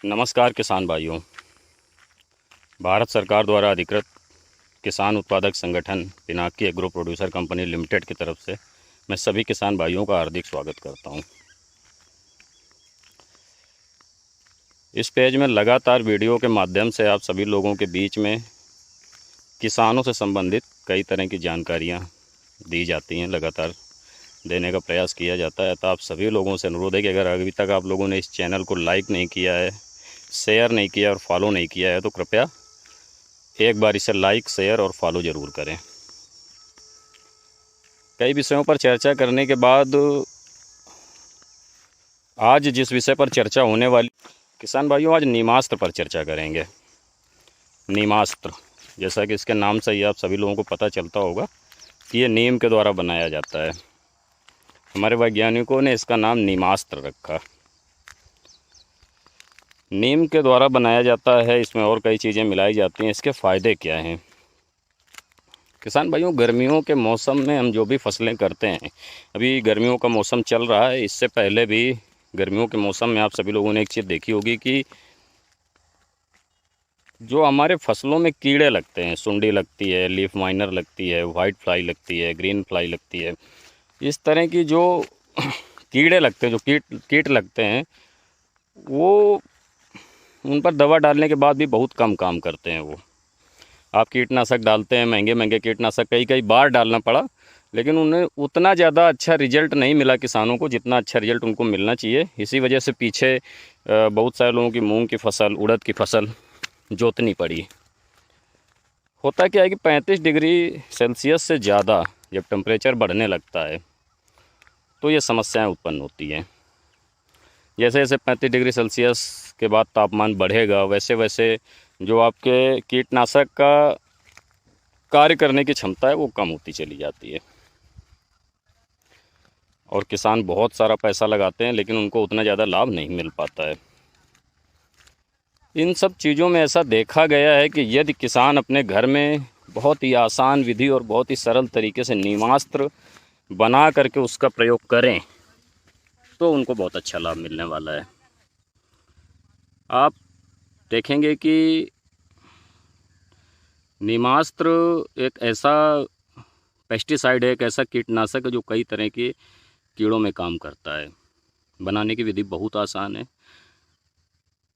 नमस्कार किसान भाइयों। भारत सरकार द्वारा अधिकृत किसान उत्पादक संगठन Pinaki agro producer company limited की तरफ से मैं सभी किसान भाइयों का हार्दिक स्वागत करता हूं। इस पेज में लगातार वीडियो के माध्यम से आप सभी लोगों के बीच में किसानों से संबंधित कई तरह की जानकारियां दी जाती हैं, लगातार देने का प्रयास किया जाता है। तो आप सभी लोगों से अनुरोध है कि अगर अभी तक आप लोगों ने इस चैनल को लाइक नहीं किया है, शेयर नहीं किया और फॉलो नहीं किया है तो कृपया एक बार इसे लाइक, शेयर और फॉलो ज़रूर करें। कई विषयों पर चर्चा करने के बाद आज जिस विषय पर चर्चा होने वाली, किसान भाइयों, आज नीमास्त्र पर चर्चा करेंगे। नीमास्त्र, जैसा कि इसके नाम से ही आप सभी लोगों को पता चलता होगा कि ये नीम के द्वारा बनाया जाता है। हमारे वैज्ञानिकों ने इसका नाम नीमास्त्र रखा। नीम के द्वारा बनाया जाता है, इसमें और कई चीज़ें मिलाई जाती हैं। इसके फ़ायदे क्या हैं? किसान भाइयों, गर्मियों के मौसम में हम जो भी फसलें करते हैं, अभी गर्मियों का मौसम चल रहा है, इससे पहले भी गर्मियों के मौसम में आप सभी लोगों ने एक चीज़ देखी होगी कि जो हमारे फसलों में कीड़े लगते हैं, सुंडी लगती है, लीफ माइनर लगती है, वाइट फ्लाई लगती है, ग्रीन फ्लाई लगती है, इस तरह की जो कीड़े लगते हैं, जो कीट लगते हैं, वो उन पर दवा डालने के बाद भी बहुत कम काम करते हैं। वो आप कीटनाशक डालते हैं, महंगे महंगे कीटनाशक कई कई बार डालना पड़ा, लेकिन उन्हें उतना ज़्यादा अच्छा रिजल्ट नहीं मिला किसानों को जितना अच्छा रिजल्ट उनको मिलना चाहिए। इसी वजह से पीछे बहुत सारे लोगों की मूंग की फसल, उड़द की फसल जोतनी पड़ी। होता क्या है कि 35 डिग्री सेल्सियस से ज़्यादा जब टेम्परेचर बढ़ने लगता है तो ये समस्याएं उत्पन्न होती हैं। जैसे जैसे 35 डिग्री सेल्सियस के बाद तापमान बढ़ेगा, वैसे वैसे जो आपके कीटनाशक का कार्य करने की क्षमता है वो कम होती चली जाती है, और किसान बहुत सारा पैसा लगाते हैं लेकिन उनको उतना ज़्यादा लाभ नहीं मिल पाता है। इन सब चीज़ों में ऐसा देखा गया है कि यदि किसान अपने घर में बहुत ही आसान विधि और बहुत ही सरल तरीके से नीमास्त्र बना करके उसका प्रयोग करें तो उनको बहुत अच्छा लाभ मिलने वाला है। आप देखेंगे कि नीमास्त्र एक ऐसा पेस्टिसाइड है, एक ऐसा कीटनाशक है जो कई तरह के कीड़ों में काम करता है। बनाने की विधि बहुत आसान है,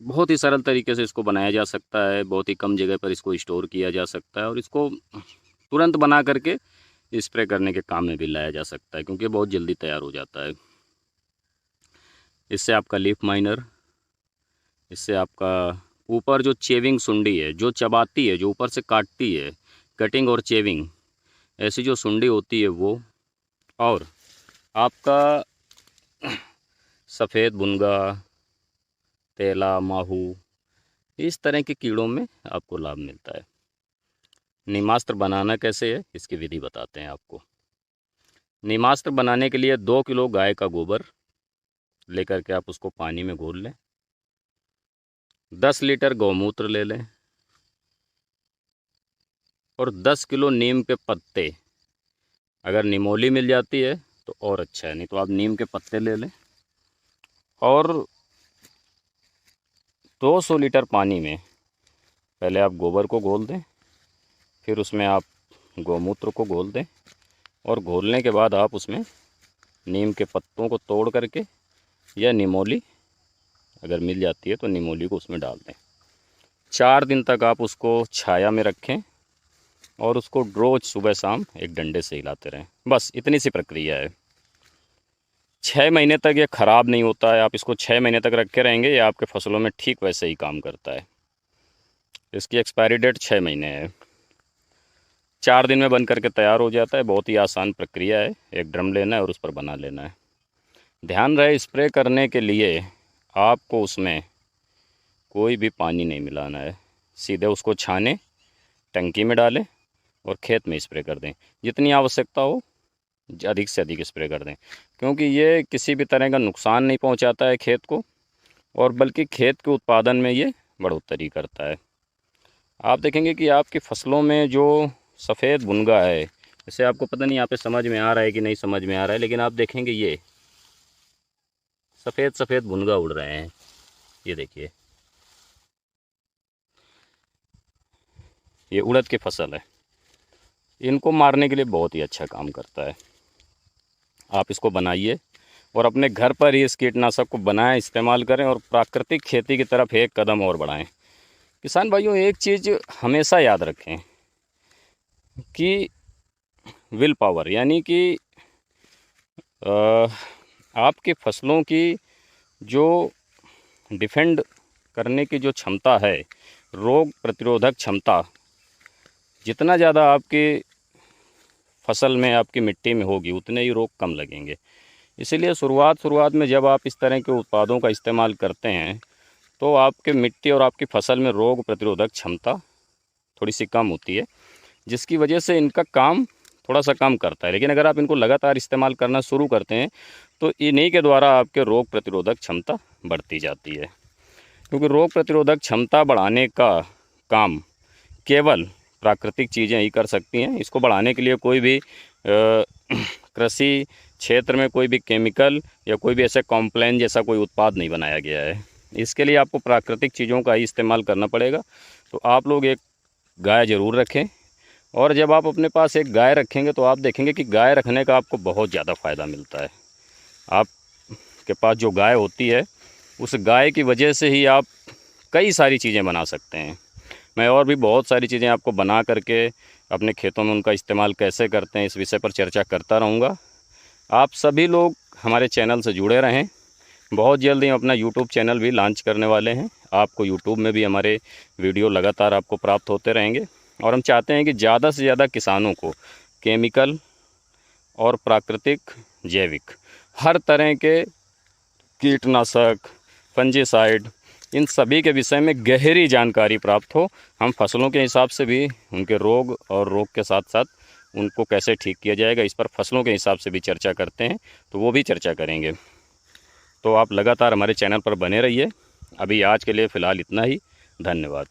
बहुत ही सरल तरीके से इसको बनाया जा सकता है, बहुत ही कम जगह पर इसको स्टोर किया जा सकता है और इसको तुरंत बना करके स्प्रे करने के काम में भी लाया जा सकता है, क्योंकि बहुत जल्दी तैयार हो जाता है। इससे आपका लीफ माइनर, इससे आपका ऊपर जो चेविंग सुंडी है, जो चबाती है, जो ऊपर से काटती है, कटिंग और चेविंग, ऐसी जो सुंडी होती है वो, और आपका सफ़ेद बुनगा, तेला, माहू, इस तरह के कीड़ों में आपको लाभ मिलता है। नीमास्त्र बनाना कैसे है, इसकी विधि बताते हैं आपको। नीमास्त्र बनाने के लिए 2 किलो गाय का गोबर लेकर के आप उसको पानी में घोल लें। 10 लीटर गौमूत्र ले लें और 10 किलो नीम के पत्ते, अगर निमोली मिल जाती है तो और अच्छा है, नहीं तो आप नीम के पत्ते ले लें। और 200 लीटर पानी में पहले आप गोबर को घोल दें, फिर उसमें आप गौमूत्र को घोल दें, और घोलने के बाद आप उसमें नीम के पत्तों को तोड़ करके, या निमोली अगर मिल जाती है तो निमोली को उसमें डाल दें। 4 दिन तक आप उसको छाया में रखें और उसको रोज़ सुबह शाम एक डंडे से हिलाते रहें। बस इतनी सी प्रक्रिया है। 6 महीने तक ये ख़राब नहीं होता है। आप इसको 6 महीने तक रखे रहेंगे, ये आपके फसलों में ठीक वैसे ही काम करता है। इसकी एक्सपायरी डेट 6 महीने है। 4 दिन में बन करके तैयार हो जाता है। बहुत ही आसान प्रक्रिया है। एक ड्रम लेना है और उस पर बना लेना है। ध्यान रहे, स्प्रे करने के लिए आपको उसमें कोई भी पानी नहीं मिलाना है। सीधे उसको छाने, टंकी में डालें और खेत में स्प्रे कर दें। जितनी आवश्यकता हो अधिक से अधिक स्प्रे कर दें, क्योंकि ये किसी भी तरह का नुकसान नहीं पहुंचाता है खेत को, और बल्कि खेत के उत्पादन में ये बढ़ोतरी करता है। आप देखेंगे कि आपकी फसलों में जो सफ़ेद भुनगा है, इसे आपको पता नहीं यहाँ पे समझ में आ रहा है कि नहीं समझ में आ रहा है, लेकिन आप देखेंगे ये सफ़ेद सफ़ेद भुनगा उड़ रहे हैं। ये देखिए, ये उड़द की फसल है, इनको मारने के लिए बहुत ही अच्छा काम करता है। आप इसको बनाइए और अपने घर पर ही इस कीटनाशक को बनाएं, इस्तेमाल करें और प्राकृतिक खेती की तरफ एक कदम और बढ़ाएं। किसान भाइयों, एक चीज़ हमेशा याद रखें कि विल पावर, यानी कि आपकी फसलों की जो डिफेंड करने की जो क्षमता है, रोग प्रतिरोधक क्षमता, जितना ज़्यादा आपकी फसल में, आपकी मिट्टी में होगी, उतने ही रोग कम लगेंगे। इसीलिए शुरुआत में जब आप इस तरह के उत्पादों का इस्तेमाल करते हैं तो आपके मिट्टी और आपकी फसल में रोग प्रतिरोधक क्षमता थोड़ी सी कम होती है, जिसकी वजह से इनका काम थोड़ा सा कम करता है। लेकिन अगर आप इनको लगातार इस्तेमाल करना शुरू करते हैं तो इन्हीं के द्वारा आपके रोग प्रतिरोधक क्षमता बढ़ती जाती है, क्योंकि रोग प्रतिरोधक क्षमता बढ़ाने का काम केवल प्राकृतिक चीज़ें ही कर सकती हैं। इसको बढ़ाने के लिए कोई भी कृषि क्षेत्र में कोई भी केमिकल या कोई भी ऐसे कॉम्प्लेन जैसा कोई उत्पाद नहीं बनाया गया है। इसके लिए आपको प्राकृतिक चीज़ों का ही इस्तेमाल करना पड़ेगा। तो आप लोग एक गाय ज़रूर रखें, और जब आप अपने पास एक गाय रखेंगे तो आप देखेंगे कि गाय रखने का आपको बहुत ज़्यादा फ़ायदा मिलता है। आपके पास जो गाय होती है, उस गाय की वजह से ही आप कई सारी चीज़ें बना सकते हैं। मैं और भी बहुत सारी चीज़ें आपको बना करके अपने खेतों में उनका इस्तेमाल कैसे करते हैं, इस विषय पर चर्चा करता रहूँगा। आप सभी लोग हमारे चैनल से जुड़े रहें। बहुत जल्दी हम अपना यूट्यूब चैनल भी लॉन्च करने वाले हैं। आपको यूट्यूब में भी हमारे वीडियो लगातार आपको प्राप्त होते रहेंगे, और हम चाहते हैं कि ज़्यादा से ज़्यादा किसानों को केमिकल और प्राकृतिक, जैविक, हर तरह के कीटनाशक, फंजीसाइड, इन सभी के विषय में गहरी जानकारी प्राप्त हो। हम फसलों के हिसाब से भी उनके रोग और रोग के साथ साथ उनको कैसे ठीक किया जाएगा, इस पर फसलों के हिसाब से भी चर्चा करते हैं, तो वो भी चर्चा करेंगे। तो आप लगातार हमारे चैनल पर बने रहिए। अभी आज के लिए फ़िलहाल इतना ही। धन्यवाद।